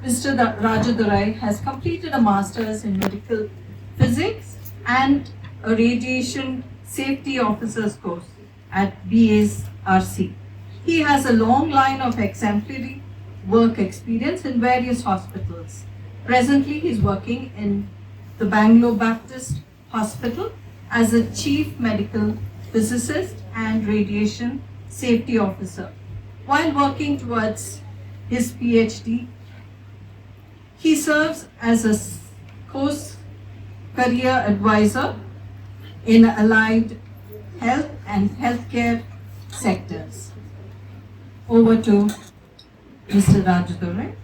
Mr. Rajadurai has completed a master's in medical physics and a radiation safety officer's course at BASRC. He has a long line of exemplary work experience in various hospitals. Presently, he is working in the Bengaluru Baptist Hospital as a chief medical physicist and radiation safety officer. While working towards his PhD, he serves as a course career advisor in allied health and healthcare sectors. Over to Mr. Rajadurai.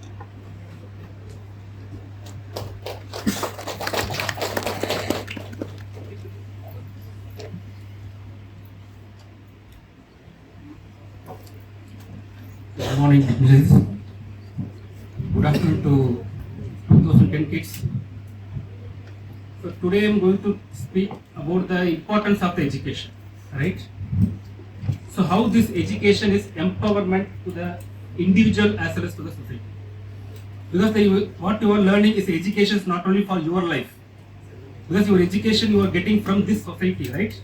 Good morning, Mrs. Good afternoon to 2010 kids. So today I am going to speak about the importance of the education, right? So how this education is empowerment to the individual as well as to the society. Because what you are learning is education is not only for your life. Because your education you are getting from this society, right?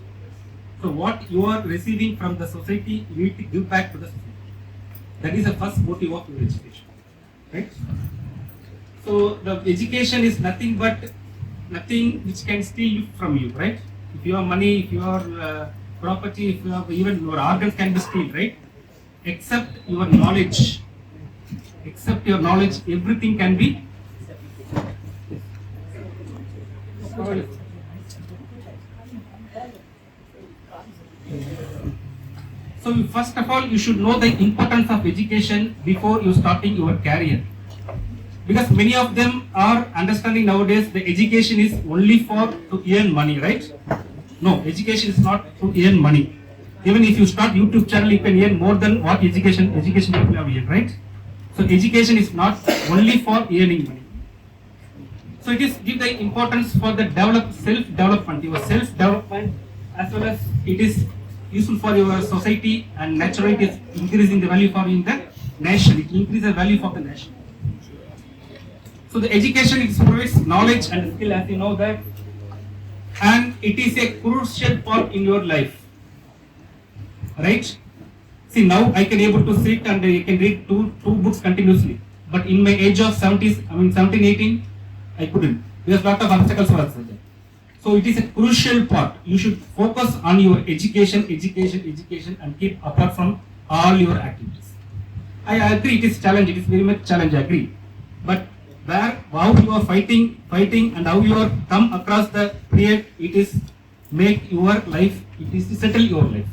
So what you are receiving from the society, you need to give back to the society. That is the first motive of your education, right? So the education is nothing which can steal from you, right? If you have money, if you have property, if you have even your organs can be steal, right? Except your knowledge, everything can be. So first of all, you should know the importance of education before you starting your career. Because many of them are understanding nowadays the education is only for to earn money, right? No, education is not to earn money. Even if you start YouTube channel, you can earn more than what education people have earned, right? So education is not only for earning money. So it is give the importance for the self-development, your self-development, as well as it is useful for your society, and naturally it is increasing the value for in the nation. It increases the value for the nation. So the education is provides knowledge and skill, as you know that, and it is a crucial part in your life, right? See, now I can able to sit and I can read two books continuously, but in my age of 17, 18, I couldn't. There's a lot of obstacles for us. So it is a crucial part. You should focus on your education, and keep apart from all your activities. I agree, it is challenge. It is very much challenge. I agree, but how you are fighting, and how you are come across the period, it is make your life. It is to settle your life.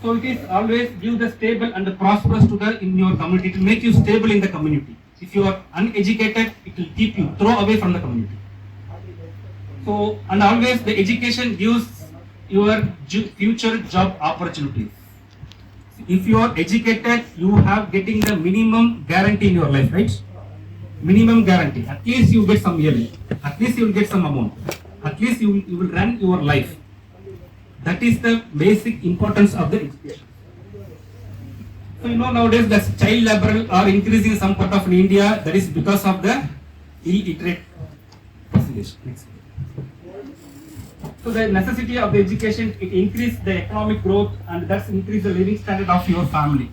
So it is always give the stable and the prosperous to the in your community. It will make you stable in the community. If you are uneducated, it will keep you throw away from the community. So, and always the education gives your future job opportunities. If you are educated, you have getting the minimum guarantee in your life, right? Minimum guarantee. At least you get some yearly. At least you will get some amount. At least you will run your life. That is the basic importance of the education. So you know nowadays the child labor are increasing in some part of India. That is because of the illiterate population. Next. So the necessity of the education, it increase the economic growth, and that's increase the living standard of your family.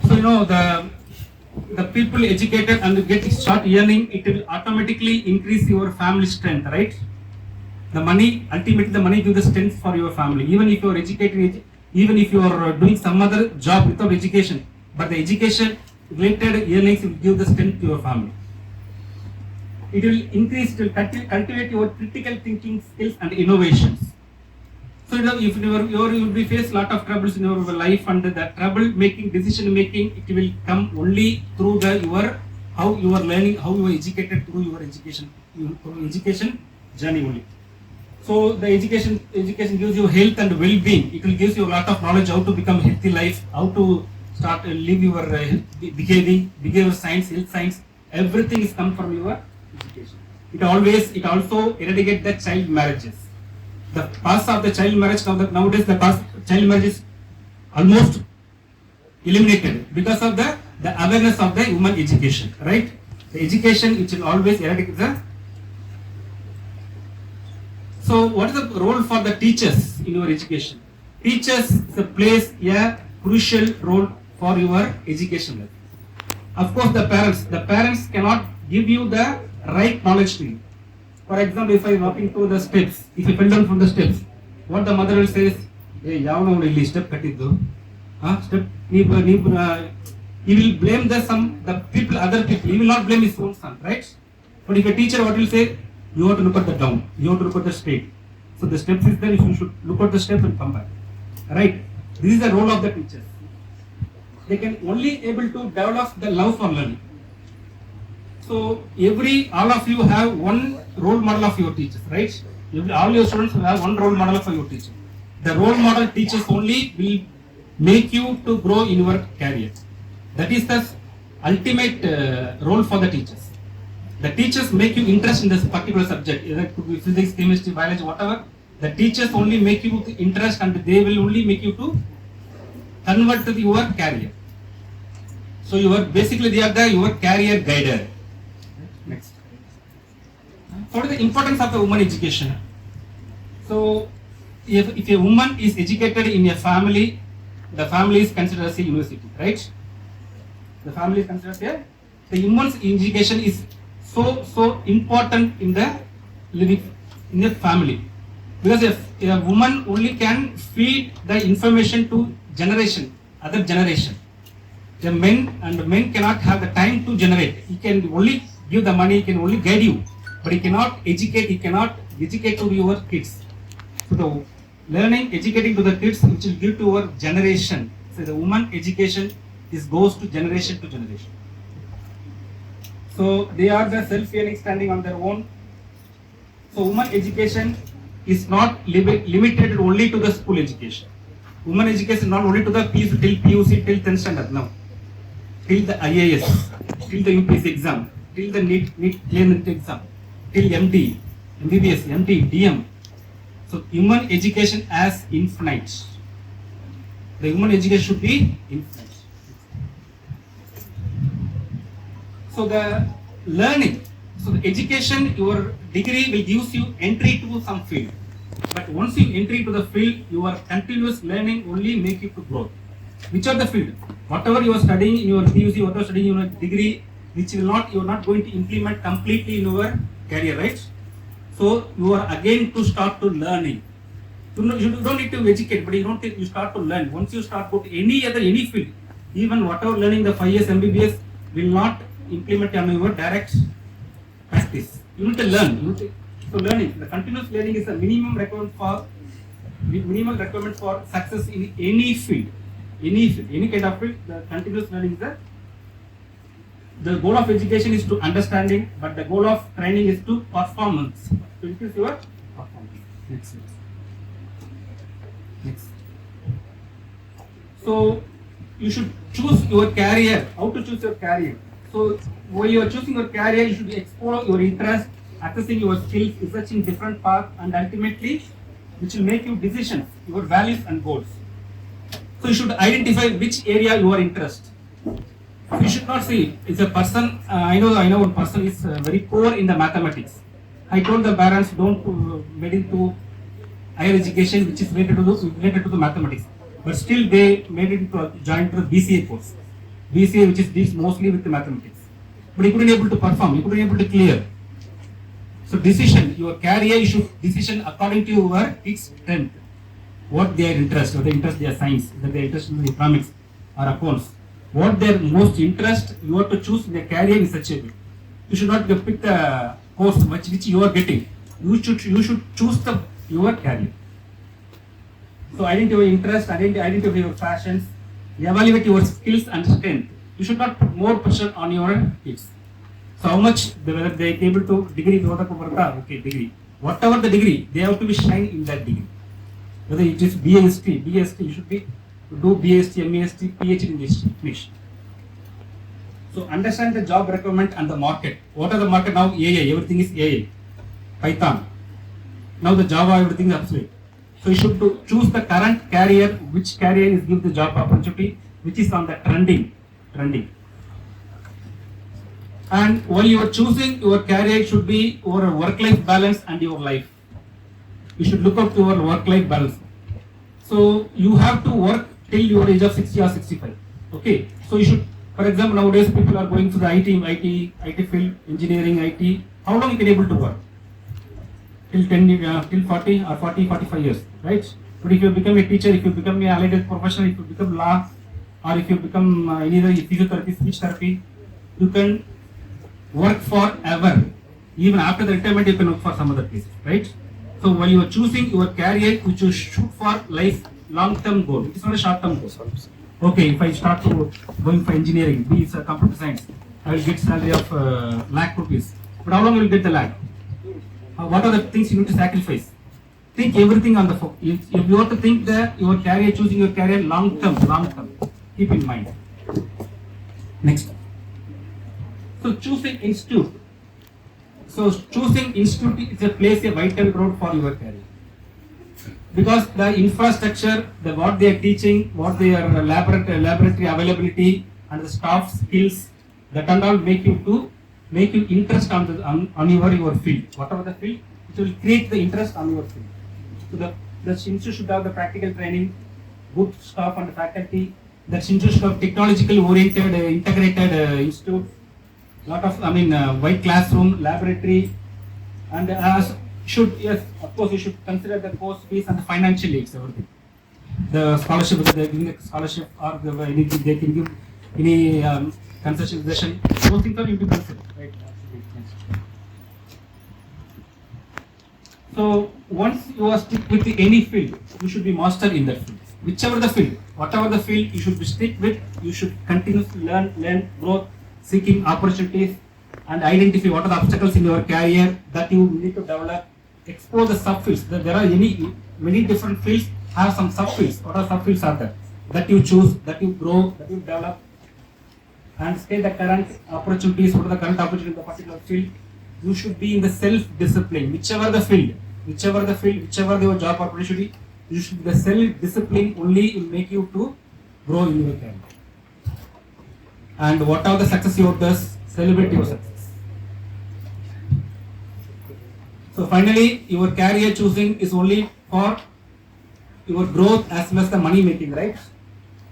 So you know the people educated and get start earning, it will automatically increase your family strength, right? The money, ultimately the money gives the strength for your family. Even if you are educated, even if you are doing some other job without education, but the education related earnings will give the strength to your family. It will increase, it will cultivate your critical thinking skills and innovations. So you know, if you will be face lot of troubles in your life, and the trouble making, decision making, it will come only through how you are learning, how you are educated through your education journey only. So the education gives you health and well-being. It will give you a lot of knowledge how to become healthy life, how to start live your behavior science, health science. Everything is come from your education. It also eradicate the child marriages. The cause of the child marriage nowadays, the cause child marriage is almost eliminated because of the the awareness of the women education, right? The education which will always eradicate the. So what is the role for the teachers in your education? Teachers plays a crucial role for your education. Of course, the parents cannot give you the right knowledge to you. For example, if I am walking to the steps, if you fell down from the steps, what the mother will say is, "Hey, yavano illi step katiddu, step." He will blame the people, other people. He will not blame his own son, right? But if a teacher, what will say, you have to look at the down, you have to look at the straight. So the steps is there. You should look at the step and come back, right? This is the role of the teachers. They can only able to develop the love for learning. So all of you have one role model of your teachers, right? All your students have one role model for your teacher. The role model teachers only will make you to grow in your career. That is the ultimate role for the teachers. The teachers make you interest in this particular subject, either it could be physics, chemistry, biology, whatever. The teachers only make you interest, and they will only make you to convert to your career. So basically they are your career guider. Next. What is the importance of the woman education? So if a woman is educated in a family, the family is considered as a university, right? The family is considered as the woman's education is so important in the living in the family, because if a woman only can feed the information to other generation. The men cannot have the time to generate. He can only give the money, he can only guide you, but he cannot educate to your kids. So the educating to the kids, which will give to our generation. So the woman education goes to generation. So they are the self-feeling standing on their own. So woman education is not limited only to the school education. Women education is not only to the PUC till 10th standard, no. Till the IAS, till the UPSC exam, till the NEET exam, till MD, MBBS, MD, DM. So human education as infinite. The human education should be infinite. So the learning, so the education, your degree will give you entry to some field. But once you enter to the field, your continuous learning only make you to grow. Which are the field? Whatever you are studying in your PUC, whatever studying in your degree, which you are not going to implement completely in your career, right? So you are again to start to learning. You don't need to educate, but you start to learn. Once you start go to any field, even whatever learning the 5 years MBBS will not implement on your direct practice. You need to learn. So learning, the continuous learning is a minimum requirement for success in any field, any kind of field. The continuous learning is the goal of education is to understanding, but the goal of training is to performance. To increase your performance. Next. So you should choose your career. How to choose your career? So when you are choosing your career, you should explore your interest, assessing your skills, researching different paths, and ultimately, which will make you decisions, your values and goals. So you should identify which area you are interested. You should not see it's a person. I know one person is very poor in the mathematics. I told the parents don't get into higher education, which is related to the mathematics. But still they made it to join to the BCA course. BCA, which deals mostly with the mathematics. But he couldn't able to perform. He couldn't able to clear. So decision, your career, you should decision according to your strength. What they are interested, whether interest their science, whether they are interested in economics or accounts. What their most interest, you have to choose their career in such a way. You should not pick the course which you are getting. You should choose your career. So identify your interest, identify your passions, evaluate your skills and strength. You should not put more pressure on your kids. So how much whether they are able to degree, okay, degree. Whatever the degree, they have to be shine in that degree. Whether it is BST, you should be do BST, MAST, PhD in this niche. So understand the job requirement and the market. What are the market now? AI, everything is AI. Python. Now the Java, everything is obsolete. So you should choose the current career, which career is give the job opportunity, which is on the trending. And while you are choosing your career, it should be your work-life balance and your life. You should look up to your work-life balance. So you have to work till your age of 60 or 65. Okay. So you should, for example, nowadays people are going to the IT field, engineering, IT. How long you can able to work? Till 40 or 40, 45 years, right? But if you become a teacher, if you become a allied professional, if you become law, or if you become either physiotherapy, speech therapy, you can work forever. Even after the retirement, you can work for some other places, right? So while you are choosing your career, which you shoot for life long-term goal, it is not a short-term goal. Okay, if I start to going for engineering, be it computer science, I will get salary of lakh rupees. But how long will you get the lakh? What are the things you need to sacrifice? Think everything on the phone. If you want to think that your career, choosing your career long-term, keep in mind. Next. So choosing institute. So choosing institute is plays a vital role for your career. Because the infrastructure, what they are teaching, what their laboratory availability and the staff skills, that and all make you interest on your field. Whatever the field, it will create the interest on your field. So the institute should have the practical training, good staff and faculty. The institute should have technologically oriented, integrated institute. Lot of white classroom, laboratory, and yes, of course, you should consider the course fees and the financial aids, everything. The scholarship, whether they are giving a scholarship or anything, they can give any concession. Those things are you to consider, right? So once you are stick with any field, you should be master in that field. Whichever the field, whatever the field, you should be stick with. You should continuously learn, grow, seeking opportunities, and identify what are the obstacles in your career that you need to develop. Explore the subfields. There are many different fields have some subfields. What are subfields are there that you choose, that you grow, that you develop, and stay the current opportunities. What are the current opportunities in the particular field? You should be in the self-discipline. Whichever the field, whichever your job opportunity, you should be the self-discipline only will make you to grow in your career. And whatever the success you does, celebrate your success. So finally, your career choosing is only for your growth as well as the money making, right?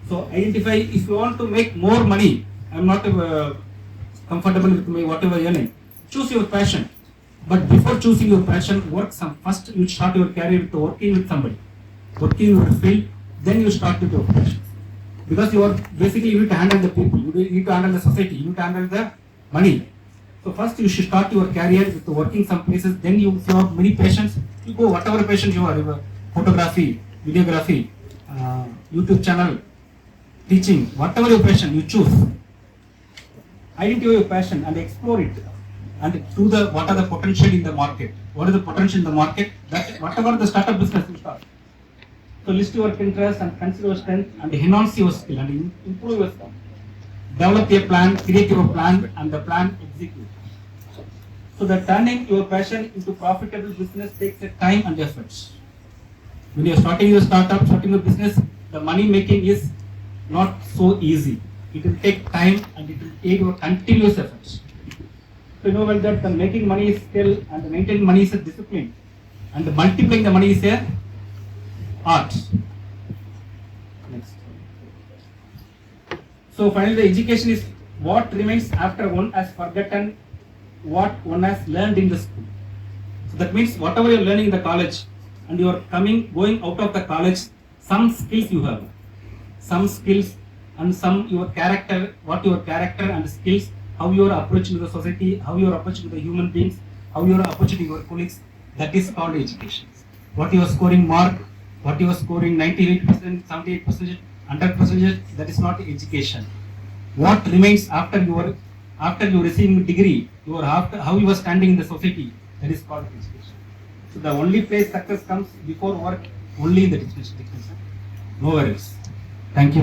So identify if you want to make more money. I'm not comfortable with whatever you're earning. Choose your passion. But before choosing your passion, work first you start your career with working with somebody. Working in your field, then you start with your passion. Because you need to handle the people, you need to handle the society, you need to handle the money. So first you should start your career with working some places, then if you have many passions, you go whatever passion you are, photography, videography, YouTube channel, teaching, whatever your passion, you choose. Identify your passion and explore it. And what are the potential in the market? What is the potential in the market? That whatever the startup business you start. So list your interest and consider your strength and enhance your skill and improve your skill. Develop a plan, create your plan, and the plan execute. So the turning your passion into profitable business takes a time and efforts. When you are starting your startup, starting your business, the money making is not so easy. It will take time and it will take your continuous efforts. So you know well that the making money is skill and the maintaining money is a discipline. And the multiplying the money is a art. Next. So finally the education is what remains after one has forgotten what one has learned in the school. So that means whatever you are learning in the college and you are going out of the college, some skills you have. Some skills and your character, what your character and skills, how you are approaching the society, how you are approaching the human beings, how you are approaching your colleagues, that is called education. What you are scoring mark, what you are scoring 98%, 78%, 100%, that is not education. What remains after you receiving degree, how you are standing in the society, that is called education. So the only place success comes before work, only in the education. Nowhere else. Thank you.